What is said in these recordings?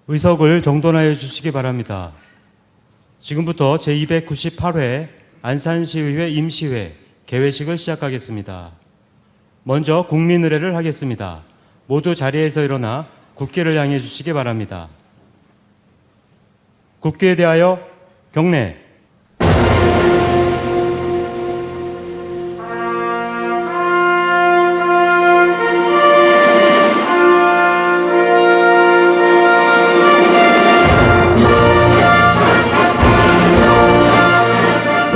의석을 정돈하여 주시기 바랍니다. 지금부터 제298회 안산시의회 임시회 개회식을 시작하겠습니다. 먼저 국민의례를 하겠습니다. 모두 자리에서 일어나 국기를 향해 주시기 바랍니다. 국기에 대하여 경례.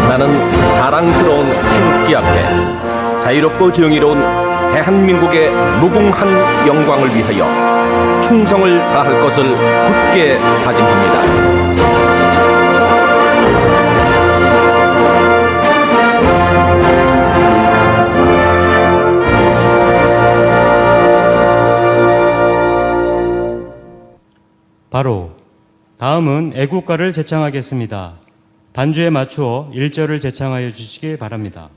나는 자랑스러운 태극기 앞에 자유롭고 정의로운 대한민국의 무궁한 영광을 위하여 충성을 다할 것을 굳게 다짐합니다. 바로 다음은 애국가를 제창하겠습니다. 반주에 맞추어 1절을 제창하여 주시기 바랍니다.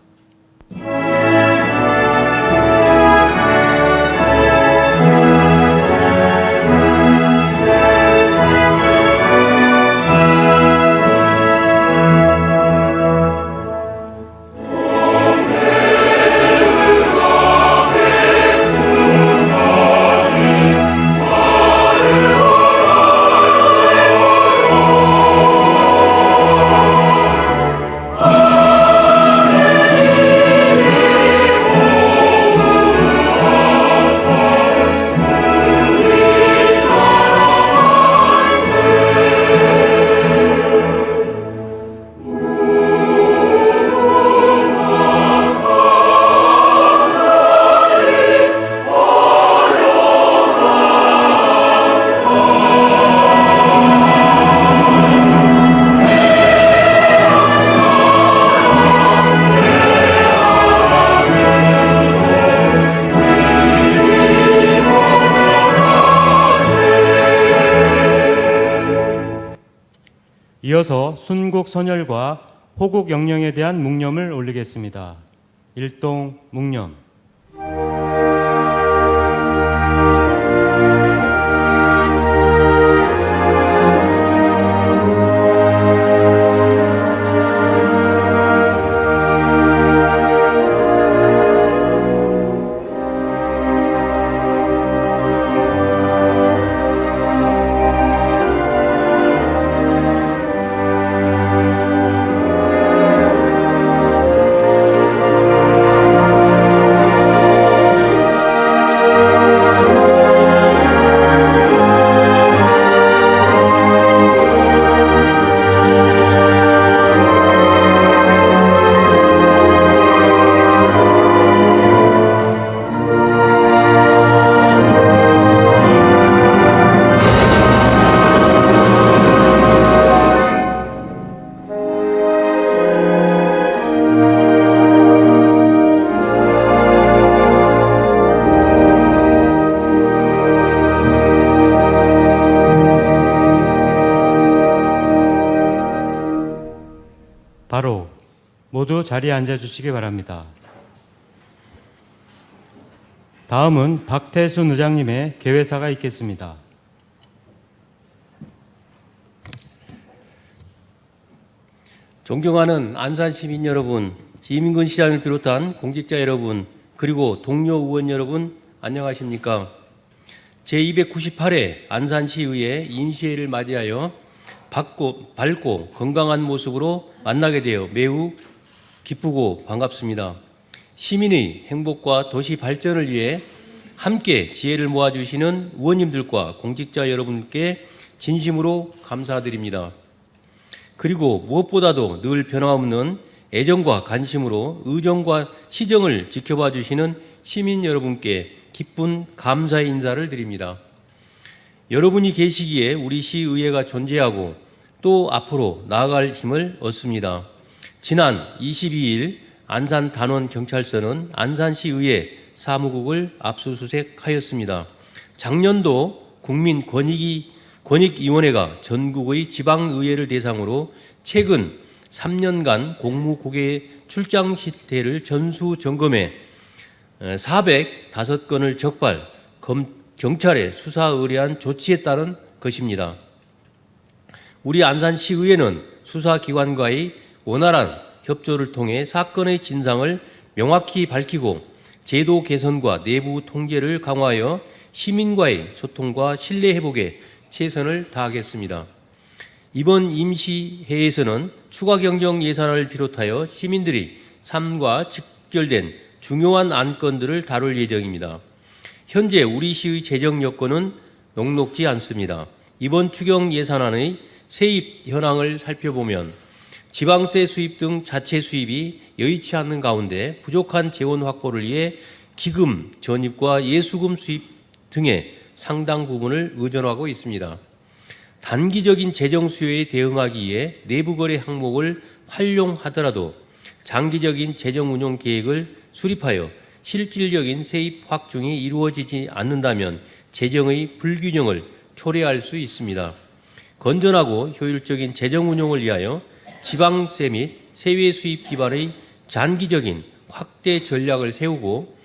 이어서 순국 선열과 호국 영령에 대한 묵념을 올리겠습니다. 일동 묵념. 바로 모두 자리에 앉아 주시기 바랍니다. 다음은 박태순 의장님의 개회사가 있겠습니다. 존경하는 안산 시민 여러분, 이민근 시장을 비롯한 공직자 여러분, 그리고 동료 의원 여러분, 안녕하십니까? 제298회 안산시의회 임시회를 맞이하여 밝고 건강한 모습으로 만나게 되어 매우 기쁘고 반갑습니다. 시민의 행복과 도시 발전을 위해 함께 지혜를 모아주시는 의원님들과 공직자 여러분께 진심으로 감사드립니다. 그리고 무엇보다도 늘 변함없는 애정과 관심으로 의정과 시정을 지켜봐 주시는 시민 여러분께 기쁜 감사의 인사를 드립니다. 여러분이 계시기에 우리 시의회가 존재하고 또 앞으로 나아갈 힘을 얻습니다. 지난 22일 안산단원경찰서는 안산시의회 사무국을 압수수색하였습니다. 작년도 국민권익위원회가 전국의 지방의회를 대상으로 최근 3년간 공무고개 출장 실태를 전수 점검해 405건을 적발, 경찰의 수사 의뢰한 조치에 따른 것입니다. 우리 안산시의회는 수사기관과의 원활한 협조를 통해 사건의 진상을 명확히 밝히고 제도 개선과 내부 통제를 강화하여 시민과의 소통과 신뢰 회복에 최선을 다하겠습니다. 이번 임시회에서는 추가 경정 예산을 비롯하여 시민들의 삶과 직결된 중요한 안건들을 다룰 예정입니다. 현재 우리 시의 재정 여건은 녹록지 않습니다. 이번 추경 예산안의 세입 현황을 살펴보면 지방세 수입 등 자체 수입이 여의치 않는 가운데 부족한 재원 확보를 위해 기금 전입과 예수금 수입 등의 상당 부분을 의존하고 있습니다. 단기적인 재정 수요에 대응하기 위해 내부 거래 항목을 활용하더라도 장기적인 재정 운용 계획을 수립하여 실질적인 세입 확충이 이루어지지 않는다면 재정의 불균형을 초래할 수 있습니다. 건전하고 효율적인 재정 운용을 위하여 지방세 및 세외 수입 기반의 장기적인 확대 전략을 세우고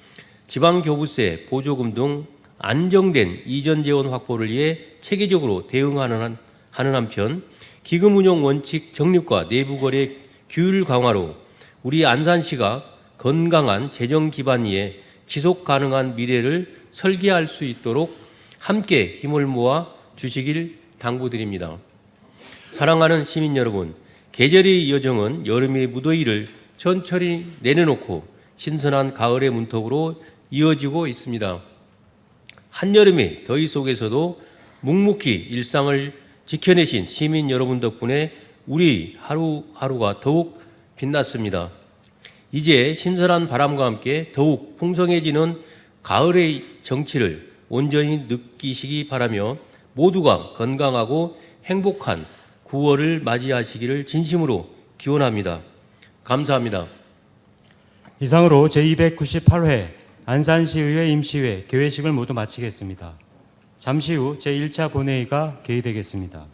지방교부세, 보조금 등 안정된 이전 재원 확보를 위해 체계적으로 대응하는 한편 기금 운용 원칙 정립과 내부 거래 규율 강화로 우리 안산시가 건강한 재정 기반 위에 지속 가능한 미래를 설계할 수 있도록 함께 힘을 모아 주시길 당부드립니다. 사랑하는 시민 여러분, 계절의 여정은 여름의 무더위를 천천히 내려놓고 신선한 가을의 문턱으로 이어지고 있습니다. 한여름의 더위 속에서도 묵묵히 일상을 지켜내신 시민 여러분 덕분에 우리 하루하루가 더욱 빛났습니다. 이제 신선한 바람과 함께 더욱 풍성해지는 가을의 정취를 온전히 느끼시기 바라며 모두가 건강하고 행복한 9월을 맞이하시기를 진심으로 기원합니다. 감사합니다. 이상으로 제298회 안산시의회 임시회 개회식을 모두 마치겠습니다. 잠시 후 제1차 본회의가 개의되겠습니다.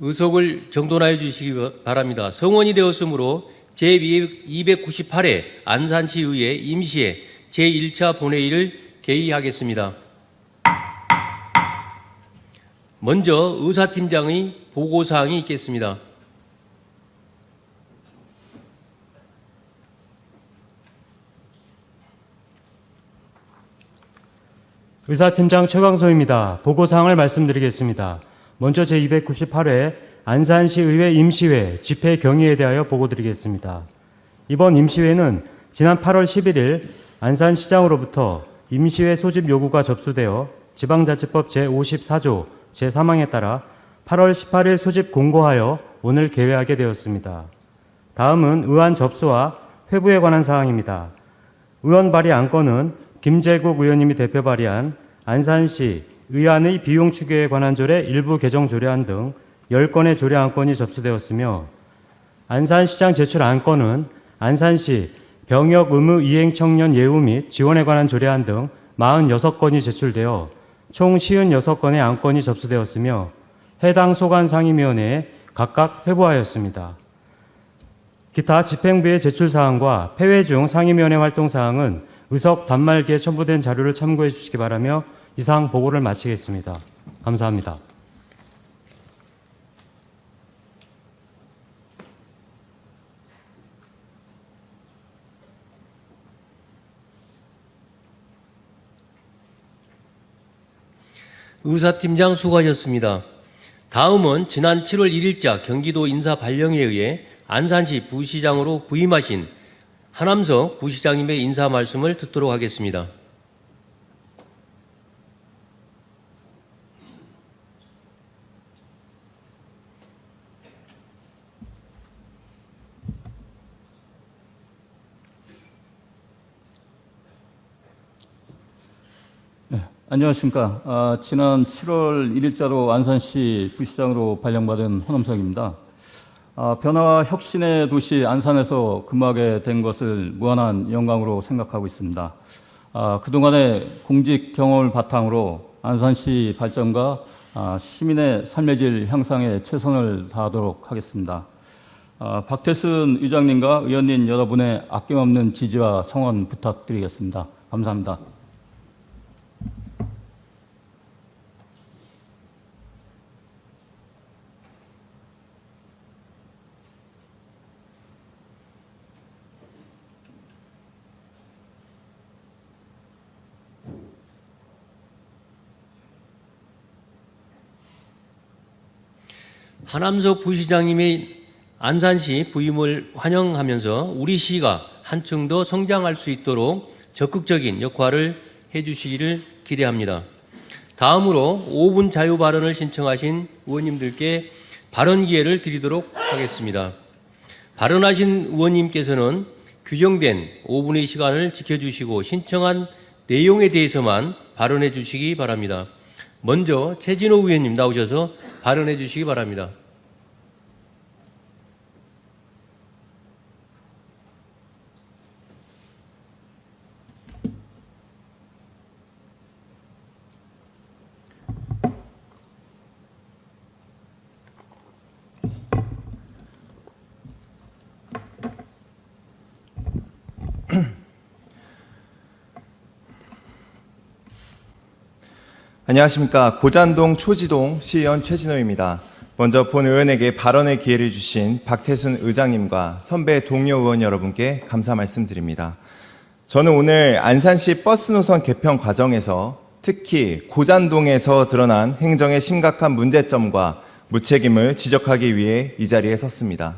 의석을 정돈하여 주시기 바랍니다. 성원이 되었으므로 제298회 안산시의회 임시회 제1차 본회의를 개의하겠습니다. 먼저 의사팀장의 보고사항이 있겠습니다. 의사팀장 최광소입니다. 보고사항을 말씀드리겠습니다. 먼저 제298회 안산시의회 임시회 집회 경위에 대하여 보고드리겠습니다. 이번 임시회는 지난 8월 11일 안산시장으로부터 임시회 소집 요구가 접수되어 지방자치법 제54조 제3항에 따라 8월 18일 소집 공고하여 오늘 개회하게 되었습니다. 다음은 의안 접수와 회부에 관한 사항입니다. 의원 발의 안건은 김재국 의원님이 대표 발의한 안산시 의안의 비용 추계에 관한 조례 일부 개정 조례안 등 10건의 조례 안건이 접수되었으며 안산시장 제출 안건은 안산시 병역 의무 이행 청년 예우 및 지원에 관한 조례안 등 46건이 제출되어 총 56건의 안건이 접수되었으며 해당 소관 상임위원회에 각각 회부하였습니다. 기타 집행부의 제출사항과 폐회 중 상임위원회 활동사항은 의석 단말기에 첨부된 자료를 참고해 주시기 바라며 이상 보고를 마치겠습니다. 감사합니다. 의사팀장 수고하셨습니다. 다음은 지난 7월 1일자 경기도 인사발령에 의해 안산시 부시장으로 부임하신 하남석 부시장님의 인사 말씀을 듣도록 하겠습니다. 안녕하십니까. 지난 7월 1일자로 안산시 부시장으로 발령받은 허남석입니다. 변화와 혁신의 도시 안산에서 근무하게 된 것을 무한한 영광으로 생각하고 있습니다. 그동안의 공직 경험을 바탕으로 안산시 발전과 시민의 삶의 질 향상에 최선을 다하도록 하겠습니다. 박태순 의장님과 의원님 여러분의 아낌없는 지지와 성원 부탁드리겠습니다. 감사합니다. 하남석 부시장님의 안산시 부임을 환영하면서 우리 시가 한층 더 성장할 수 있도록 적극적인 역할을 해주시기를 기대합니다. 다음으로 5분 자유 발언을 신청하신 의원님들께 발언 기회를 드리도록 하겠습니다. 발언하신 의원님께서는 규정된 5분의 시간을 지켜주시고 신청한 내용에 대해서만 발언해 주시기 바랍니다. 먼저 최진호 의원님 나오셔서 발언해 주시기 바랍니다. 안녕하십니까. 고잔동 초지동 시의원 최진호입니다. 먼저 본 의원에게 발언의 기회를 주신 박태순 의장님과 선배 동료 의원 여러분께 감사 말씀드립니다. 저는 오늘 안산시 버스 노선 개편 과정에서 특히 고잔동에서 드러난 행정의 심각한 문제점과 무책임을 지적하기 위해 이 자리에 섰습니다.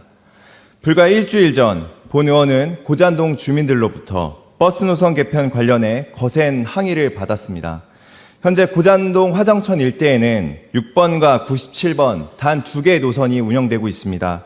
불과 일주일 전 본 의원은 고잔동 주민들로부터 버스 노선 개편 관련해 거센 항의를 받았습니다. 현재 고잔동 화정천 일대에는 6번과 97번 단 2개의 노선이 운영되고 있습니다.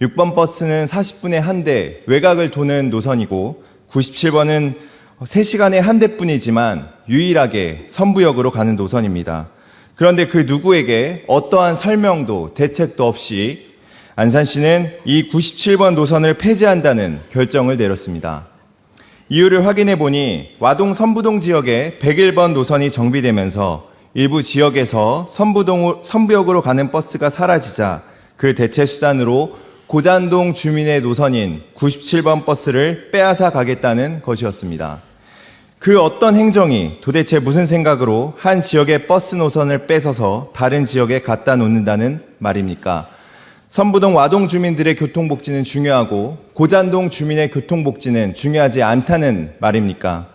6번 버스는 40분에 한 대 외곽을 도는 노선이고 97번은 3시간에 한 대뿐이지만 유일하게 선부역으로 가는 노선입니다. 그런데 그 누구에게 어떠한 설명도 대책도 없이 안산시는 이 97번 노선을 폐지한다는 결정을 내렸습니다. 이유를 확인해 보니 와동 선부동 지역에 101번 노선이 정비되면서 일부 지역에서 선부역으로 가는 버스가 사라지자 그 대체 수단으로 고잔동 주민의 노선인 97번 버스를 빼앗아 가겠다는 것이었습니다. 그 어떤 행정이 도대체 무슨 생각으로 한 지역의 버스 노선을 뺏어서 다른 지역에 갖다 놓는다는 말입니까? 선부동 와동 주민들의 교통복지는 중요하고 고잔동 주민의 교통복지는 중요하지 않다는 말입니까?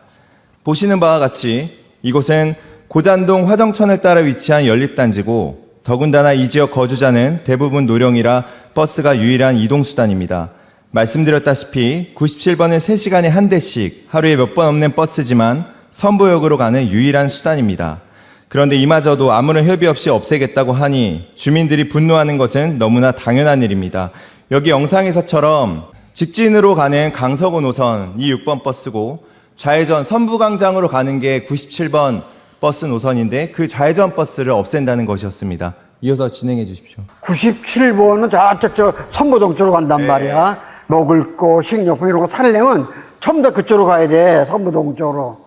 보시는 바와 같이 이곳은 고잔동 화정천을 따라 위치한 연립단지고 더군다나 이 지역 거주자는 대부분 노령이라 버스가 유일한 이동수단입니다. 말씀드렸다시피 97번은 3시간에 한 대씩 하루에 몇 번 없는 버스지만 선부역으로 가는 유일한 수단입니다. 그런데 이마저도 아무런 협의 없이 없애겠다고 하니 주민들이 분노하는 것은 너무나 당연한 일입니다. 여기 영상에서처럼 직진으로 가는 강서구 노선 이 6번 버스고 좌회전 선부광장으로 가는 게 97번 버스 노선인데 그 좌회전 버스를 없앤다는 것이었습니다. 이어서 진행해 주십시오. 97번은 저쪽 선부동 쪽으로 간단 말이야. 먹을 거, 식료품 이런 거 살려면 전부 다 그쪽으로 가야 돼. 선부동 쪽으로.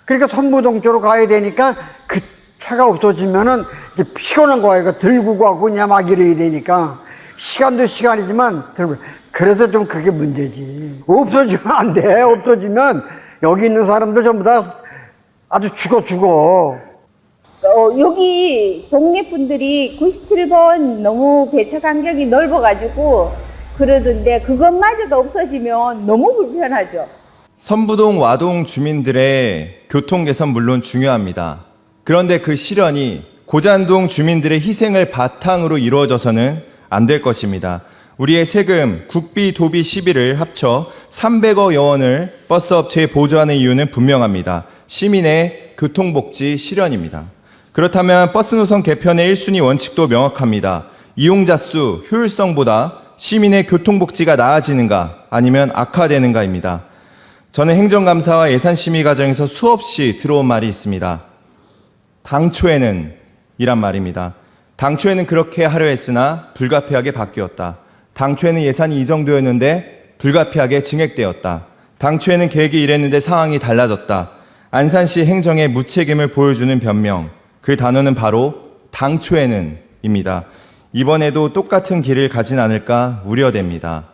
그러니까 선부동 쪽으로 가야 되니까 그 차가 없어지면은 이제 피곤한 거야. 이거 들고 가고 그냥 막 이래야 되니까 시간도 시간이지만 들고. 그래서 좀 그게 문제지. 없어지면 안 돼. 없어지면 여기 있는 사람들 전부 다 아주 죽어. 여기 동네 분들이 97번 너무 배차 간격이 넓어가지고 그러던데 그것마저도 없어지면 너무 불편하죠. 선부동 와동 주민들의 교통 개선 물론 중요합니다. 그런데 그 실현이 고잔동 주민들의 희생을 바탕으로 이루어져서는 안 될 것입니다. 우리의 세금, 국비, 도비, 시비를 합쳐 300억 원을 버스업체에 보조하는 이유는 분명합니다. 시민의 교통복지 실현입니다. 그렇다면 버스 노선 개편의 1순위 원칙도 명확합니다. 이용자 수, 효율성보다 시민의 교통복지가 나아지는가 아니면 악화되는가입니다. 저는 행정감사와 예산심의 과정에서 수없이 들어온 말이 있습니다. 당초에는 이란 말입니다. 당초에는 그렇게 하려 했으나 불가피하게 바뀌었다. 당초에는 예산이 이 정도였는데 불가피하게 증액되었다. 당초에는 계획이 이랬는데 상황이 달라졌다. 안산시 행정의 무책임을 보여주는 변명. 그 단어는 바로 당초에는 입니다. 이번에도 똑같은 길을 가진 않을까 우려됩니다.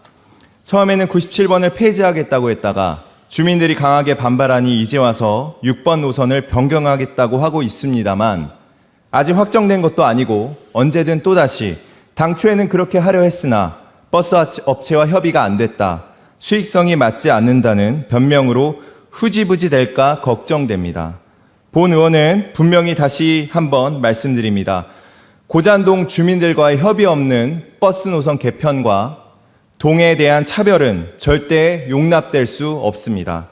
처음에는 97번을 폐지하겠다고 했다가 주민들이 강하게 반발하니 이제 와서 6번 노선을 변경하겠다고 하고 있습니다만 아직 확정된 것도 아니고 언제든 또다시 당초에는 그렇게 하려 했으나 버스 업체와 협의가 안 됐다, 수익성이 맞지 않는다는 변명으로 후지부지 될까 걱정됩니다. 본 의원은 분명히 다시 한번 말씀드립니다. 고잔동 주민들과의 협의 없는 버스 노선 개편과 동해에 대한 차별은 절대 용납될 수 없습니다.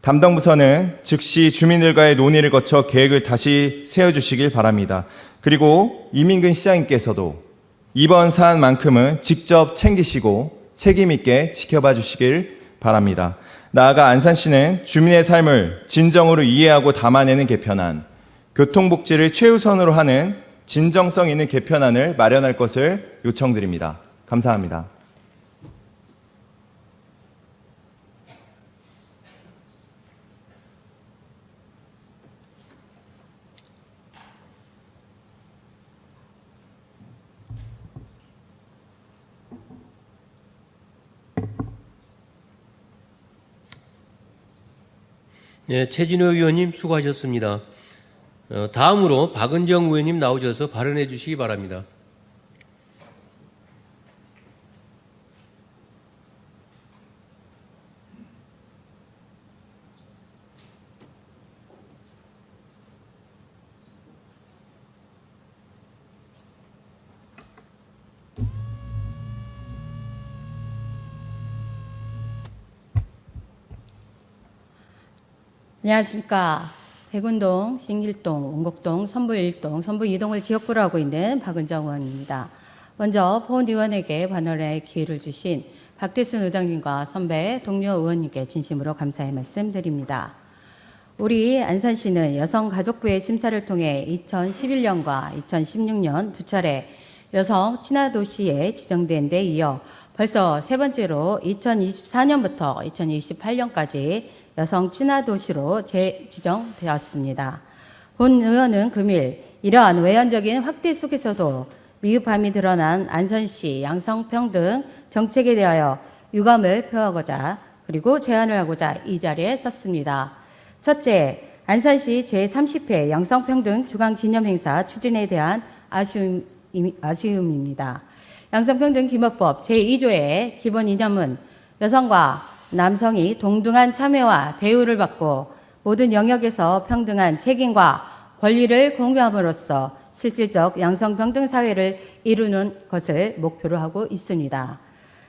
담당 부서는 즉시 주민들과의 논의를 거쳐 계획을 다시 세워주시길 바랍니다. 그리고 이민근 시장님께서도 이번 사안만큼은 직접 챙기시고 책임 있게 지켜봐 주시길 바랍니다. 나아가 안산시는 주민의 삶을 진정으로 이해하고 담아내는 개편안, 교통복지를 최우선으로 하는 진정성 있는 개편안을 마련할 것을 요청드립니다. 감사합니다. 네, 최진호 의원님 수고하셨습니다. 다음으로 박은정 의원님 나오셔서 발언해 주시기 바랍니다. 안녕하십니까. 백운동, 신길동, 원곡동, 선부 1동, 선부 2동을 지역구로 하고 있는 박은정 의원입니다. 먼저 본 의원에게 반언의 기회를 주신 박태순 의장님과 선배 동료 의원님께 진심으로 감사의 말씀드립니다. 우리 안산시는 여성가족부의 심사를 통해 2011년과 2016년 두 차례 여성 친화도시에 지정된 데 이어 벌써 세 번째로 2024년부터 2028년까지 여성 친화도시로 재지정되었습니다. 본 의원은 금일 이러한 외연적인 확대 속에서도 미흡함이 드러난 안산시 양성평등 정책에 대하여 유감을 표하고자 그리고 제안을 하고자 이 자리에 썼습니다. 첫째, 안산시 제30회 양성평등 주간기념행사 추진에 대한 아쉬움입니다. 양성평등기본법 제2조의 기본 이념은 여성과 남성이 동등한 참여와 대우를 받고 모든 영역에서 평등한 책임과 권리를 공유함으로써 실질적 양성평등 사회를 이루는 것을 목표로 하고 있습니다.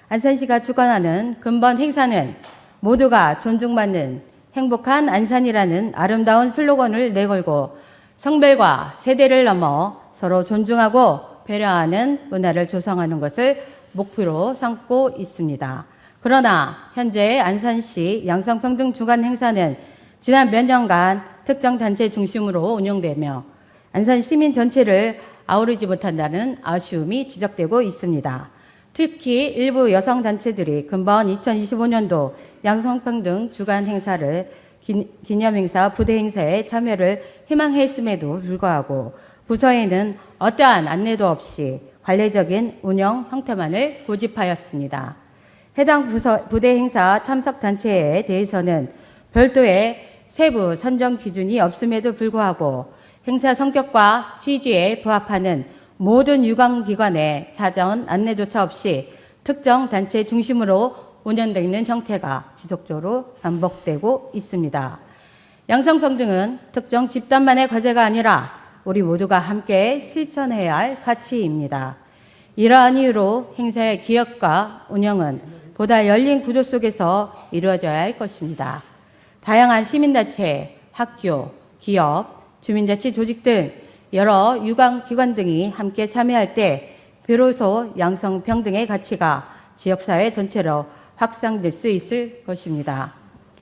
안산시가 주관하는 근본 행사는 모두가 존중받는 행복한 안산이라는 아름다운 슬로건을 내걸고 성별과 세대를 넘어 서로 존중하고 배려하는 문화를 조성하는 것을 목표로 삼고 있습니다. 그러나 현재 안산시 양성평등 주간 행사는 지난 몇 년간 특정 단체 중심으로 운영되며 안산 시민 전체를 아우르지 못한다는 아쉬움이 지적되고 있습니다. 특히 일부 여성단체들이 근본 2025년도 양성평등 주간 행사를 기념행사 부대행사에 참여를 희망했음에도 불구하고 부서에는 어떠한 안내도 없이 관례적인 운영 형태만을 고집하였습니다. 해당 부대 행사 참석 단체에 대해서는 별도의 세부 선정 기준이 없음에도 불구하고 행사 성격과 취지에 부합하는 모든 유관기관의 사전 안내조차 없이 특정 단체 중심으로 운영되는 형태가 지속적으로 반복되고 있습니다. 양성평등은 특정 집단만의 과제가 아니라 우리 모두가 함께 실천해야 할 가치입니다. 이러한 이유로 행사의 기획과 운영은 보다 열린 구조 속에서 이루어져야 할 것입니다. 다양한 시민단체, 학교, 기업, 주민자치 조직 등 여러 유관기관 등이 함께 참여할 때 비로소 양성평등의 가치가 지역사회 전체로 확산될 수 있을 것입니다.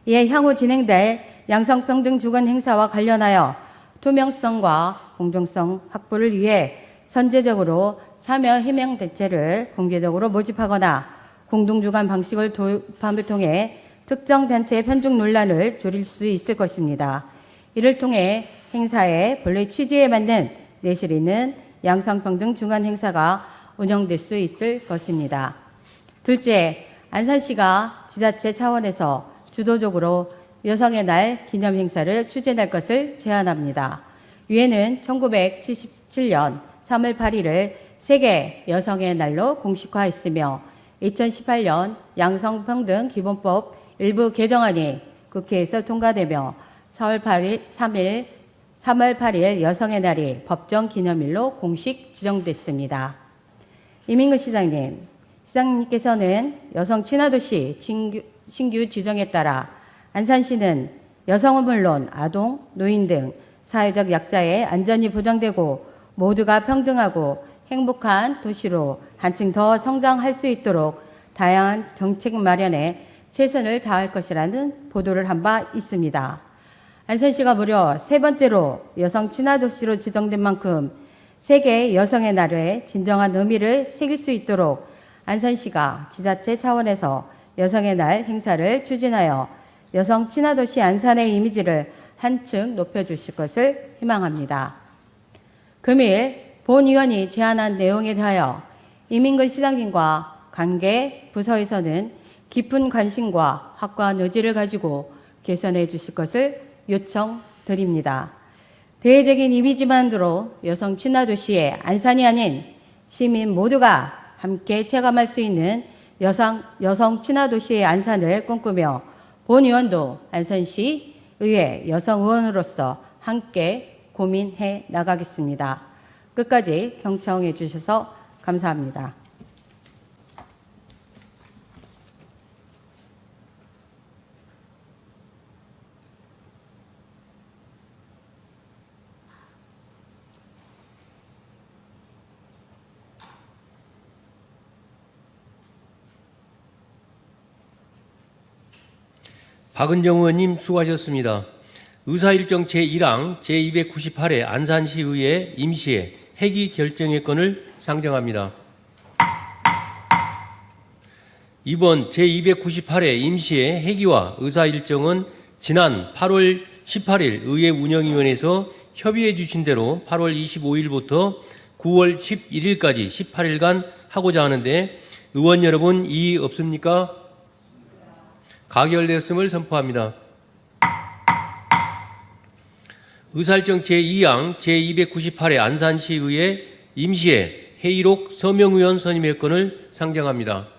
이에 향후 진행될 양성평등 주간 행사와 관련하여 투명성과 공정성 확보를 위해 선제적으로 참여 희망단체를 공개적으로 모집하거나 공동주관 방식을 도입함을 통해 특정 단체의 편중 논란을 줄일 수 있을 것입니다. 이를 통해 행사의 본래 취지에 맞는 내실 있는 양성평등 주간 행사가 운영될 수 있을 것입니다. 둘째, 안산시가 지자체 차원에서 주도적으로 여성의 날 기념 행사를 추진할 것을 제안합니다. 유엔은 1977년 3월 8일을 세계 여성의 날로 공식화했으며 2018년 양성평등 기본법 일부 개정안이 국회에서 통과되며 3월 8일 여성의 날이 법정 기념일로 공식 지정됐습니다. 이민근 시장님께서는 여성 친화도시 신규 지정에 따라 안산시는 여성은 물론 아동, 노인 등 사회적 약자의 안전이 보장되고 모두가 평등하고 행복한 도시로 한층 더 성장할 수 있도록 다양한 정책 마련에 최선을 다할 것이라는 보도를 한 바 있습니다. 안산시가 무려 3번째로 여성 친화도시로 지정된 만큼 세계 여성의 날에 진정한 의미를 새길 수 있도록 안산시가 지자체 차원에서 여성의 날 행사를 추진하여 여성 친화도시 안산의 이미지를 한층 높여주실 것을 희망합니다. 금일 본 의원이 제안한 내용에 대하여 이민근 시장님과 관계 부서에서는 깊은 관심과 확고한 의지를 가지고 개선해 주실 것을 요청드립니다. 대외적인 이미지만으로 여성 친화도시의 안산이 아닌 시민 모두가 함께 체감할 수 있는 여성 친화도시의 안산을 꿈꾸며 본 의원도 안산시 의회 여성 의원으로서 함께 고민해 나가겠습니다. 끝까지 경청해 주셔서 감사합니다. 박은정 의원님 수고하셨습니다. 의사일정 제1항 제298회 안산시의회 임시회 회기 결정의 건을 상정합니다. 이번 제298회 임시회 회기와 의사일정은 지난 8월 18일 의회 운영위원회에서 협의해 주신 대로 8월 25일부터 9월 11일까지 18일간 하고자 하는데 의원 여러분 이의 없습니까? 가결되었음을 선포합니다. 의사일정 제2항 제298회 안산시의회 임시회 회의록 서명의원 선임의 건을 상정합니다.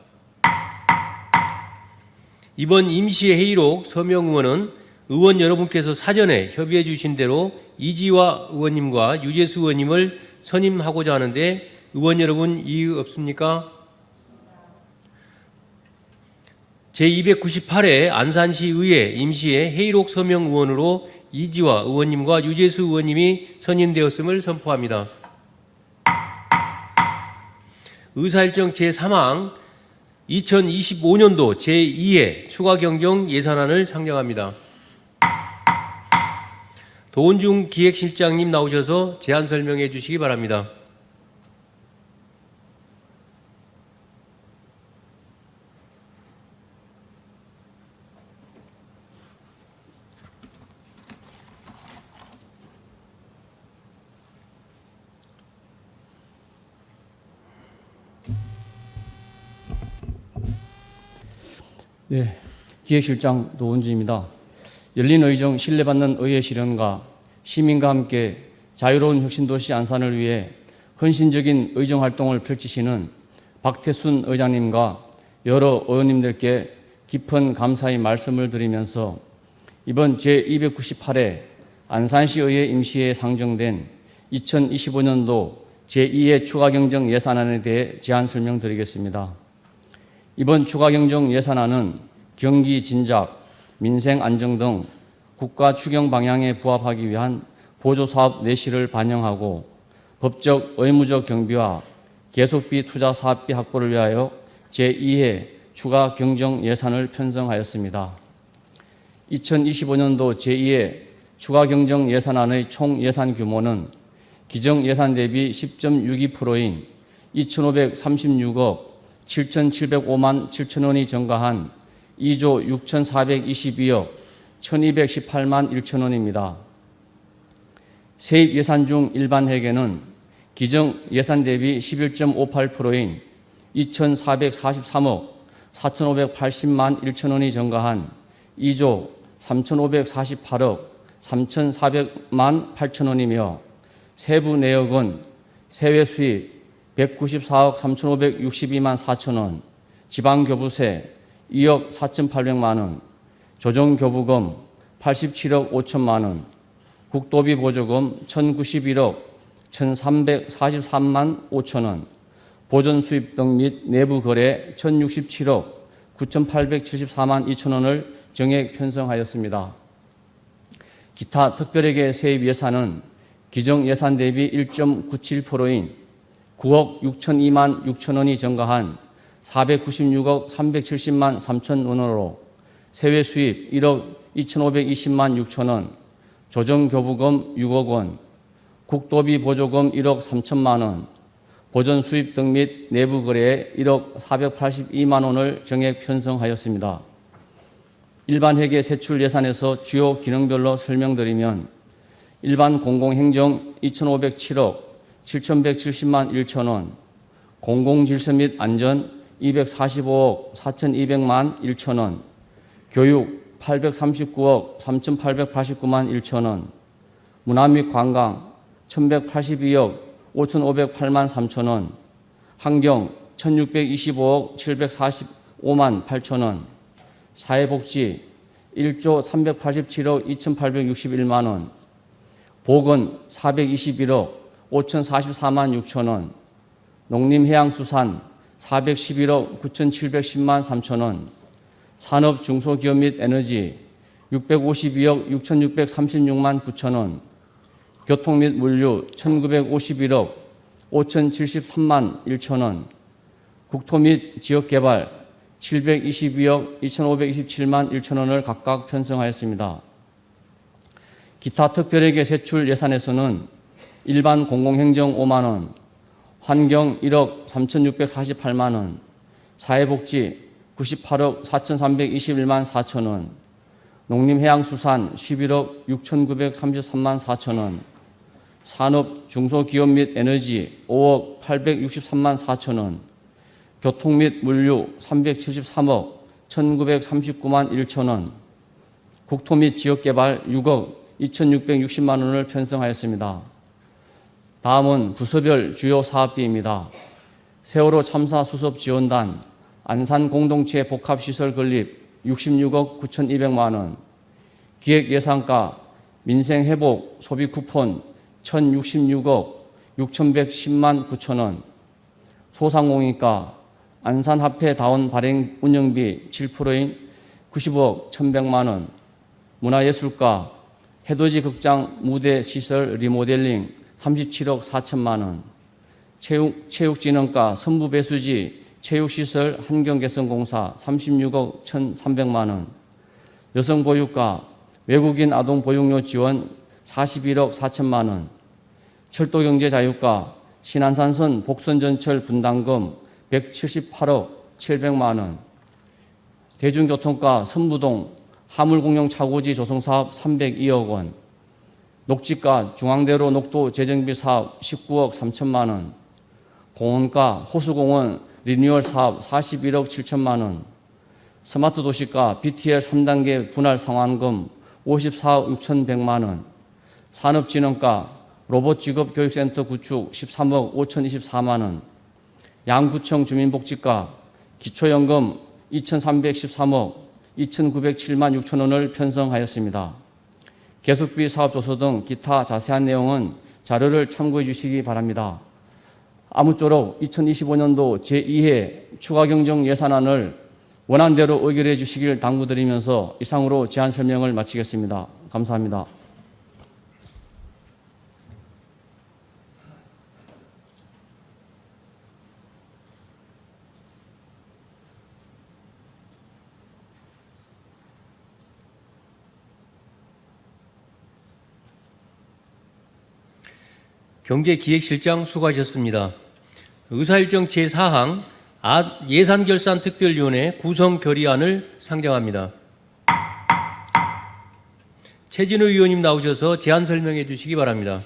이번 임시회 회의록 서명의원은 의원 여러분께서 사전에 협의해 주신 대로 이지화 의원님과 유재수 의원님을 선임하고자 하는데 의원 여러분 이의 없습니까? 제298회 안산시의회 임시회 회의록 서명 의원으로 이지화 의원님과 유재수 의원님이 선임되었음을 선포합니다. 의사일정 제3항 2025년도 제2회 추가경정 예산안을 상정합니다. 도은중 기획실장님 나오셔서 제안 설명해 주시기 바랍니다. 네, 기획실장 노은주입니다. 열린 의정 신뢰받는 의회 실현과 시민과 함께 자유로운 혁신도시 안산을 위해 헌신적인 의정 활동을 펼치시는 박태순 의장님과 여러 의원님들께 깊은 감사의 말씀을 드리면서 이번 제298회 안산시의회 임시회에 상정된 2025년도 제2회 추가경정 예산안에 대해 제안 설명드리겠습니다. 이번 추가경정 예산안은 경기 진작, 민생 안정 등 국가 추경 방향에 부합하기 위한 보조사업 내실을 반영하고 법적 의무적 경비와 계속비 투자 사업비 확보를 위하여 제2회 추가 경정 예산을 편성하였습니다. 2025년도 제2회 추가 경정 예산안의 총 예산 규모는 기정 예산 대비 10.62%인 2,536억 7,705만 7천 원이 증가한 2조 6,422억 1,218만 1천 원입니다. 세입 예산 중 일반 회계는 기정 예산 대비 11.58%인 2,443억 4,580만 1천원이 증가한 2조 3,548억 3,400만 8천원이며 세부 내역은 세외 수입 194억 3,562만 4천원, 지방교부세 2억 4,800만 원, 조정교부금 87억 5천만 원, 국도비 보조금 1,091억 1,343만 5천 원, 보전 수입 등 및 내부 거래 1,067억 9,874만 2천 원을 정액 편성하였습니다. 기타 특별회계 세입 예산은 기정 예산 대비 1.97%인 9억 6,002만 6천 원이 증가한 496억 370만 3천 원으로 세외 수입 1억 2,520만 6천 원, 조정교부금 6억 원, 국도비 보조금 1억 3천만 원, 보전 수입 등 및 내부 거래에 1억 482만 원을 정액 편성하였습니다. 일반 회계 세출 예산에서 주요 기능별로 설명드리면 일반 공공행정 2,507억 7,170만 1천 원, 공공질서 및 안전 245억 4,200만 1천 원, 교육 839억 3,889만 1천 원, 문화 및 관광 1,182억 5,508만 3천 원, 환경 1,625억 745만 8천 원, 사회복지 1조 387억 2,861만 원, 보건 421억 5,044만 6천 원, 농림해양수산 411억 9,710만 3천 원, 산업 중소기업 및 에너지 652억 6,636만 9천 원, 교통 및 물류 1,951억 5,073만 1천 원, 국토 및 지역개발 722억 2,527만 1천 원을 각각 편성하였습니다. 기타 특별회계 세출 예산에서는 일반 공공행정 5만 원, 환경 1억 3,648만 원, 사회복지 98억 4,321만 4천 원, 농림해양수산 11억 6,933만 4천 원, 산업 중소기업 및 에너지 5억 863만 4천 원, 교통 및 물류 373억 1,939만 1천 원, 국토 및 지역개발 6억 2,660만 원을 편성하였습니다. 다음은 부서별 주요 사업비입니다. 세월호 참사 수습 지원단 안산 공동체 복합시설 건립 66억 9,200만 원, 기획예산가 민생회복 소비 쿠폰 1,066억 6,110만 9천 원, 소상공인가 안산화폐다운 발행 운영비 7%인 90억 1,100만 원, 문화예술가 해돋이 극장 무대 시설 리모델링 37억 4천만 원, 체육진흥과 선부배수지 체육시설 환경개선공사 36억 1,300만 원, 여성보육과 외국인 아동보육료 지원 41억 4천만 원, 철도경제자유과 신안산선 복선전철 분담금 178억 700만 원, 대중교통과 선부동 화물공영 차고지 조성사업 302억 원, 녹지과 중앙대로 녹도 재정비 사업 19억 3천만 원, 공원과 호수공원 리뉴얼 사업 41억 7천만 원, 스마트 도시과 BTL 3단계 분할 상환금 54억 6,100만 원, 산업진흥과 로봇 직업 교육센터 구축 13억 5,024만 원, 양구청 주민복지과 기초연금 2,313억 2,907만 6천 원을 편성하였습니다. 계속비 사업조서 등 기타 자세한 내용은 자료를 참고해 주시기 바랍니다. 아무쪼록 2025년도 제2회 추가경정 예산안을 원안대로 의결해 주시길 당부드리면서 이상으로 제안 설명을 마치겠습니다. 감사합니다. 경제기획실장 수고하셨습니다. 의사일정 제4항 예산결산특별위원회 구성 결의안을 상정합니다. 최진우 의원님 나오셔서 제안 설명해 주시기 바랍니다.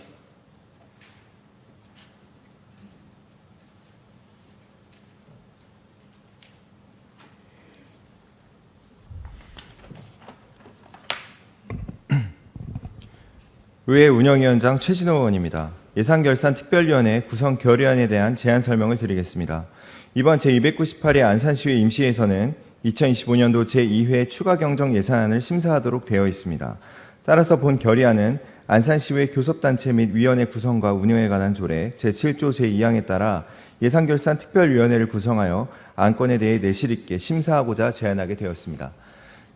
의회 운영위원장 최진호 의원입니다. 예산결산특별위원회 구성 결의안에 대한 제안 설명을 드리겠습니다. 이번 제298회 안산시의회 임시회에서는 2025년도 제2회 추가경정 예산안을 심사하도록 되어 있습니다. 따라서 본 결의안은 안산시의회 교섭단체 및 위원회 구성과 운영에 관한 조례 제7조 제2항에 따라 예산결산특별위원회를 구성하여 안건에 대해 내실 있게 심사하고자 제안하게 되었습니다.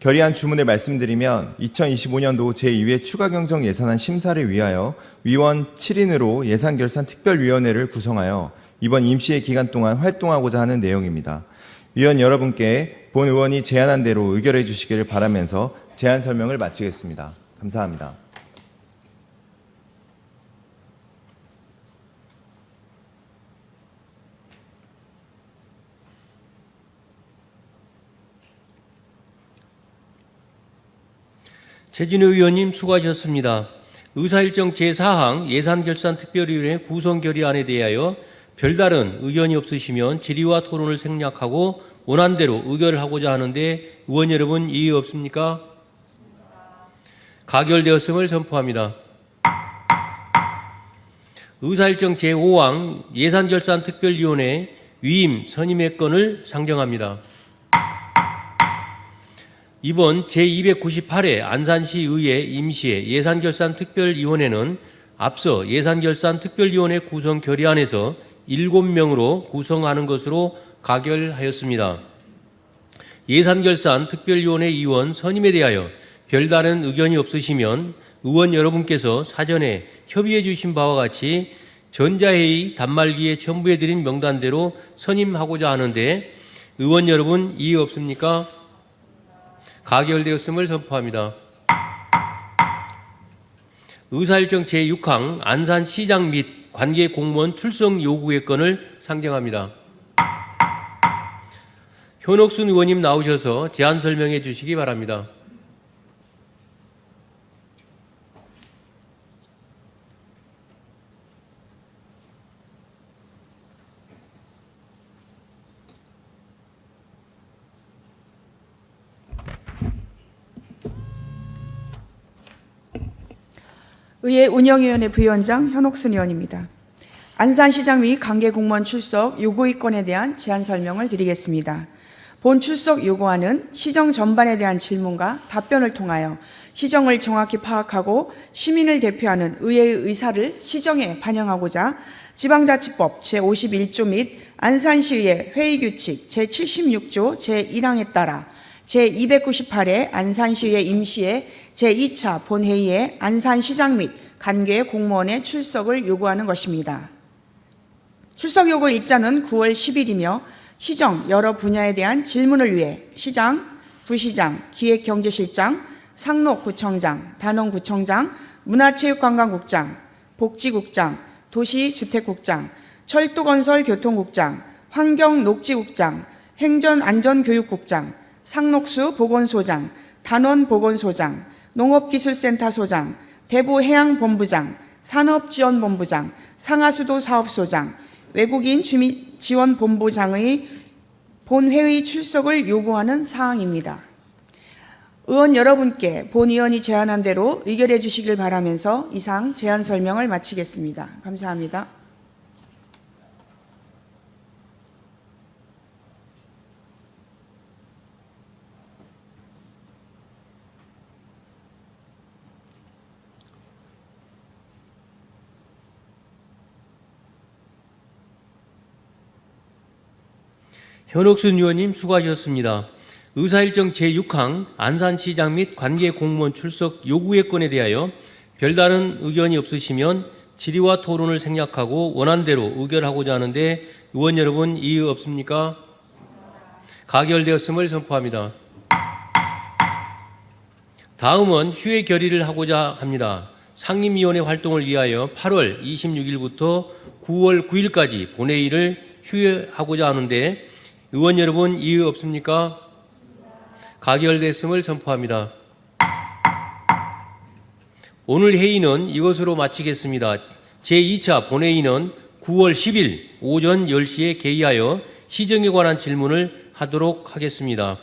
결의안 주문을 말씀드리면 2025년도 제2회 추가경정 예산안 심사를 위하여 위원 7인으로 예산결산특별위원회를 구성하여 이번 임시회 기간 동안 활동하고자 하는 내용입니다. 위원 여러분께 본 의원이 제안한 대로 의결해 주시기를 바라면서 제안 설명을 마치겠습니다. 감사합니다. 최진호 의원님 수고하셨습니다. 의사일정 제4항 예산결산특별위원회 구성결의안에 대하여 별다른 의견이 없으시면 질의와 토론을 생략하고 원안대로 의결을 하고자 하는데 의원 여러분 이의 없습니까? 가결되었음을 선포합니다. 의사일정 제5항 예산결산특별위원회 위임 선임의 건을 상정합니다. 이번 제298회 안산시의회 임시회 예산결산특별위원회는 앞서 예산결산특별위원회 구성 결의안에서 7명으로 구성하는 것으로 가결하였습니다. 예산결산특별위원회 위원 선임에 대하여 별다른 의견이 없으시면 의원 여러분께서 사전에 협의해 주신 바와 같이 전자회의 단말기에 첨부해 드린 명단대로 선임하고자 하는데 의원 여러분 이의 없습니까? 가결되었음을 선포합니다. 의사일정 제6항 안산시장 및 관계 공무원 출석 요구의 건을 상정합니다. 현옥순 의원님 나오셔서 제안 설명해 주시기 바랍니다. 의회 운영위원회 부위원장 현옥순 의원입니다. 안산시장 및 관계공무원 출석 요구의 건에 대한 제안 설명을 드리겠습니다. 본 출석 요구안은 시정 전반에 대한 질문과 답변을 통하여 시정을 정확히 파악하고 시민을 대표하는 의회의 의사를 시정에 반영하고자 지방자치법 제51조 및 안산시의회 회의규칙 제76조 제1항에 따라 제298회 안산시의회 임시회 제2차 본회의에 안산시장 및 관계 공무원의 출석을 요구하는 것입니다. 출석 요구 일자는 9월 10일이며 시정 여러 분야에 대한 질문을 위해 시장, 부시장, 기획경제실장, 상록구청장, 단원구청장, 문화체육관광국장, 복지국장, 도시주택국장, 철도건설교통국장, 환경녹지국장, 행전안전교육국장, 상록수 보건소장, 단원보건소장, 농업기술센터소장, 대부해양본부장, 산업지원본부장, 상하수도 사업소장, 외국인 주민지원본부장의 본회의 출석을 요구하는 사항입니다. 의원 여러분께 본 의원이 제안한 대로 의결해 주시길 바라면서 이상 제안 설명을 마치겠습니다. 감사합니다. 현옥순 의원님 수고하셨습니다. 의사일정 제6항 안산시장 및 관계공무원 출석 요구의 건에 대하여 별다른 의견이 없으시면 질의와 토론을 생략하고 원안대로 의결하고자 하는데 의원 여러분 이의 없습니까? 가결되었음을 선포합니다. 다음은 휴회 결의를 하고자 합니다. 상임위원회 활동을 위하여 8월 26일부터 9월 9일까지 본회의를 휴회하고자 하는데 의원 여러분 이의 없습니까? 가결됐음을 선포합니다. 오늘 회의는 이것으로 마치겠습니다. 제2차 본회의는 9월 10일 오전 10시에 개의하여 시정에 관한 질문을 하도록 하겠습니다.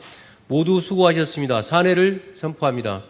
모두 수고하셨습니다. 사례를 선포합니다.